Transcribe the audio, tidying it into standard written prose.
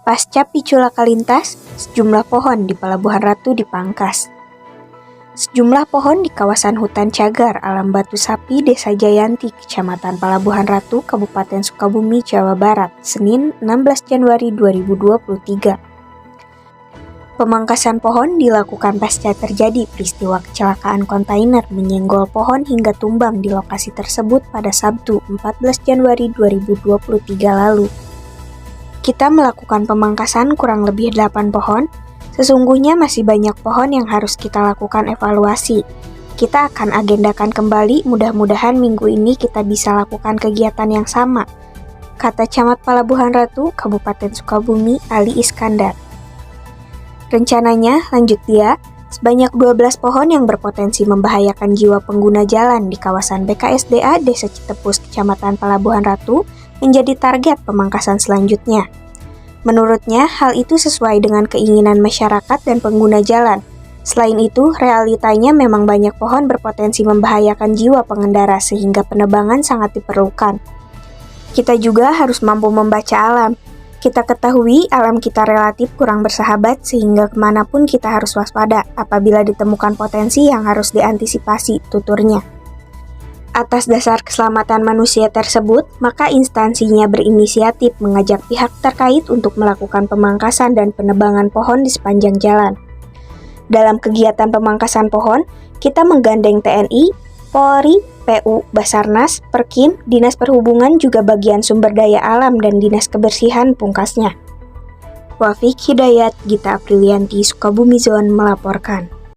Pasca picu laka lintas, sejumlah pohon di Pelabuhan Ratu dipangkas. Sejumlah pohon di kawasan hutan cagar Alam Batu Sapi, Desa Jayanti, Kecamatan Pelabuhan Ratu, Kabupaten Sukabumi, Jawa Barat, Senin 16 Januari 2023. Pemangkasan pohon dilakukan pasca terjadi peristiwa kecelakaan kontainer menyenggol pohon hingga tumbang di lokasi tersebut pada Sabtu 14 Januari 2023 lalu. Kita melakukan pemangkasan kurang lebih 8 pohon. Sesungguhnya masih banyak pohon yang harus kita lakukan evaluasi. Kita akan agendakan kembali, mudah-mudahan minggu ini kita bisa lakukan kegiatan yang sama, kata Camat Pelabuhan Ratu, Kabupaten Sukabumi, Ali Iskandar. Rencananya, lanjut dia, sebanyak 12 pohon yang berpotensi membahayakan jiwa pengguna jalan di kawasan BKSDA Desa Citepus, Kecamatan Pelabuhan Ratu, menjadi target pemangkasan selanjutnya. Menurutnya, hal itu sesuai dengan keinginan masyarakat dan pengguna jalan. Selain itu, realitanya memang banyak pohon berpotensi membahayakan jiwa pengendara sehingga penebangan sangat diperlukan. Kita juga harus mampu membaca alam. Kita ketahui alam kita relatif kurang bersahabat sehingga kemanapun kita harus waspada apabila ditemukan potensi yang harus diantisipasi, tuturnya. Atas dasar keselamatan manusia tersebut, maka instansinya berinisiatif mengajak pihak terkait untuk melakukan pemangkasan dan penebangan pohon di sepanjang jalan. Dalam kegiatan pemangkasan pohon, kita menggandeng TNI, Polri, PU, Basarnas, Perkim, Dinas Perhubungan juga bagian sumber daya alam dan Dinas Kebersihan pungkasnya. Wafik Hidayat, Gita Aprilianti, Sukabumi Zone melaporkan.